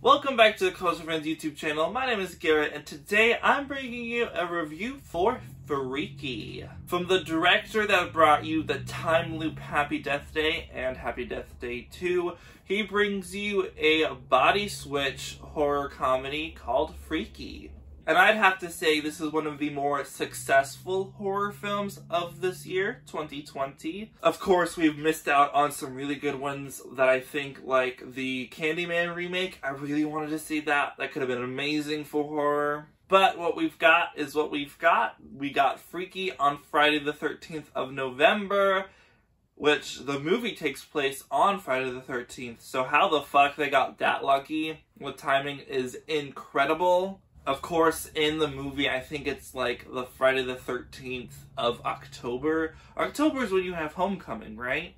Welcome back to the Closer Friends YouTube channel. My name is Garrett, and today I'm bringing you a review for Freaky. From the director that brought you the time loop Happy Death Day and Happy Death Day 2, he brings you a body switch horror comedy called Freaky. And I'd have to say this is one of the more successful horror films of this year, 2020. Of course, we've missed out on some really good ones that I think, like the Candyman remake. I really wanted to see that. That could have been amazing for horror. But what we've got is what we've got. We got Freaky on Friday the 13th of November, which the movie takes place on Friday the 13th. So how the fuck they got that lucky with timing is incredible. Of course, in the movie, I think it's like the Friday the 13th of October. October is when you have homecoming, right?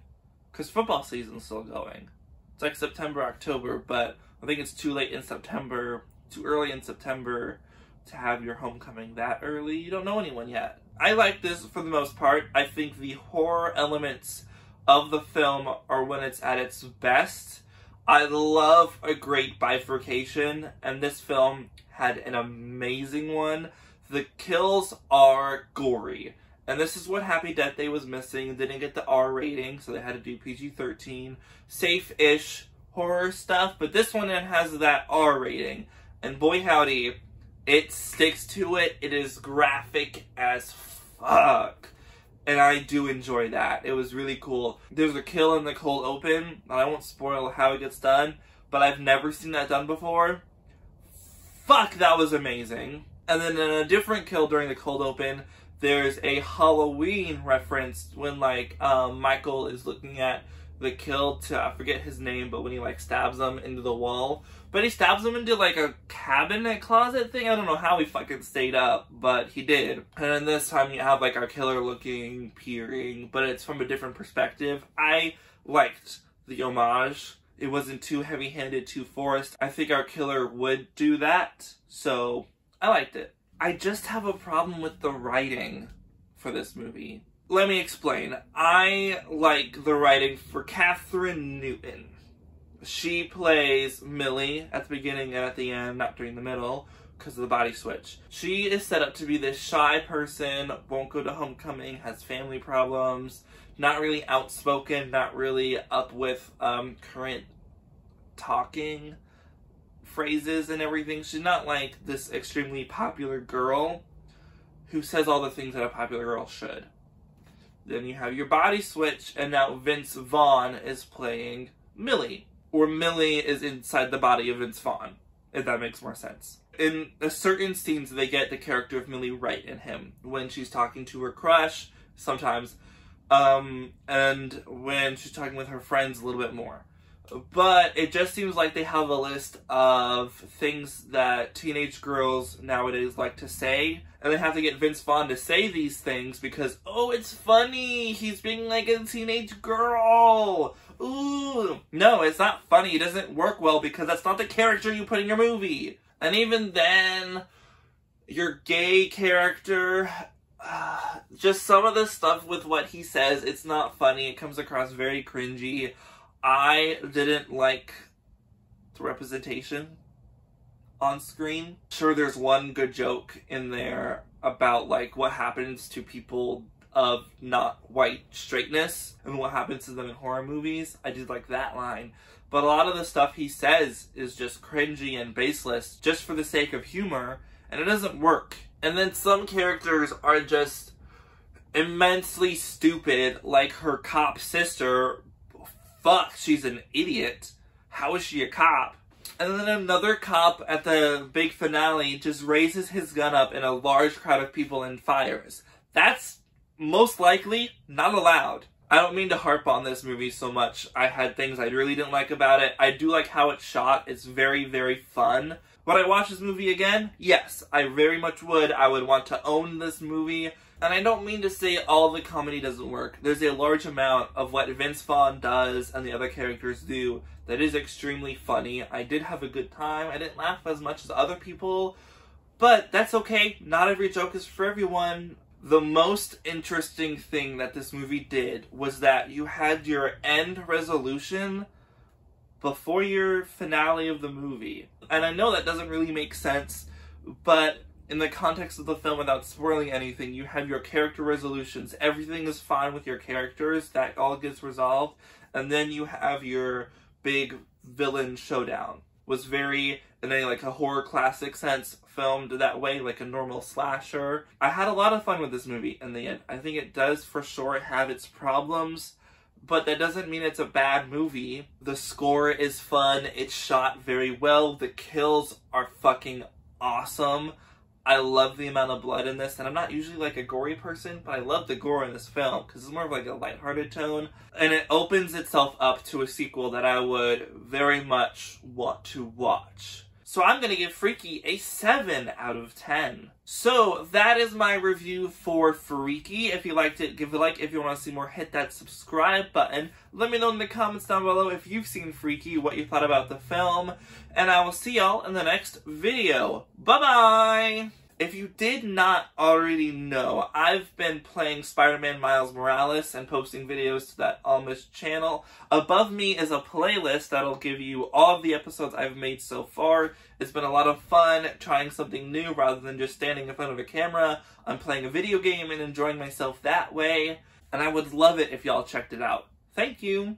Because football season's still going. It's like September, October, but I think it's too late in September, too early in September to have your homecoming that early. You don't know anyone yet. I like this for the most part. I think the horror elements of the film are when it's at its best. I love a great bifurcation, and this film had an amazing one. The kills are gory, and this is what Happy Death Day was missing. It didn't get the R rating, so they had to do PG-13. Safe-ish horror stuff, but this one has that R rating, and boy howdy, it sticks to it. It is graphic as fuck, and I do enjoy that. It was really cool. There's a kill in the cold open. I won't spoil how it gets done, but I've never seen that done before. Fuck, that was amazing. And then in a different kill during the cold open, there's a Halloween reference when, like, Michael is looking at the kill to, I forget his name, but when he, like, stabs him into the wall. But he stabs him into, like, a cabinet closet thing. I don't know how he fucking stayed up, but he did. And then this time you have, like, our killer looking, peering, but it's from a different perspective. I liked the homage. It wasn't too heavy-handed, too forced. I think our killer would do that, so I liked it. I just have a problem with the writing for this movie. Let me explain. I like the writing for Kathryn Newton. She plays Millie at the beginning and at the end, not during the middle, because of the body switch. She is set up to be this shy person, won't go to homecoming, has family problems, not really outspoken, not really up with current talking phrases and everything. She's not like this extremely popular girl who says all the things that a popular girl should. Then you have your body switch, and now Vince Vaughn is playing Millie. Or Millie is inside the body of Vince Vaughn, if that makes more sense. In certain scenes, they get the character of Millie right in him. When she's talking to her crush, sometimes, and when she's talking with her friends a little bit more. But it just seems like they have a list of things that teenage girls nowadays like to say, and they have to get Vince Vaughn to say these things because, oh, it's funny, he's being like a teenage girl. Ooh. No, it's not funny. It doesn't work well because that's not the character you put in your movie. And even then, your gay character, just some of the stuff with what he says, it's not funny. It comes across very cringy. I didn't like the representation on screen. Sure, there's one good joke in there about, like, what happens to people of not white straightness and what happens to them in horror movies. I did like that line. But a lot of the stuff he says is just cringy and baseless just for the sake of humor, and it doesn't work. And then some characters are just immensely stupid, like her cop sister. Fuck, she's an idiot. How is she a cop? And then another cop at the big finale just raises his gun up in a large crowd of people and fires. That's most likely not allowed. I don't mean to harp on this movie so much. I had things I really didn't like about it. I do like how it's shot. It's very, very fun. Would I watch this movie again? Yes, I very much would. I would want to own this movie. And I don't mean to say all the comedy doesn't work. There's a large amount of what Vince Vaughn does and the other characters do that is extremely funny. I did have a good time. I didn't laugh as much as other people, but that's okay. Not every joke is for everyone. The most interesting thing that this movie did was that you had your end resolution, before your finale of the movie. And I know that doesn't really make sense, but in the context of the film, without spoiling anything, you have your character resolutions. Everything is fine with your characters. That all gets resolved. And then you have your big villain showdown. Was very, in a like a horror classic sense, filmed that way, like a normal slasher. I had a lot of fun with this movie in the end. I think it does for sure have its problems, but that doesn't mean it's a bad movie. The score is fun. It's shot very well. The kills are fucking awesome. I love the amount of blood in this, and I'm not usually like a gory person, but I love the gore in this film because it's more of like a lighthearted tone, and it opens itself up to a sequel that I would very much want to watch. So I'm going to give Freaky a 7 out of 10. So that is my review for Freaky. If you liked it, give it a like. If you want to see more, hit that subscribe button. Let me know in the comments down below if you've seen Freaky, what you thought about the film. And I will see y'all in the next video. Bye-bye! If you did not already know, I've been playing Spider-Man Miles Morales and posting videos to that almost channel. Above me is a playlist that'll give you all of the episodes I've made so far. It's been a lot of fun trying something new rather than just standing in front of a camera. I'm playing a video game and enjoying myself that way. And I would love it if y'all checked it out. Thank you!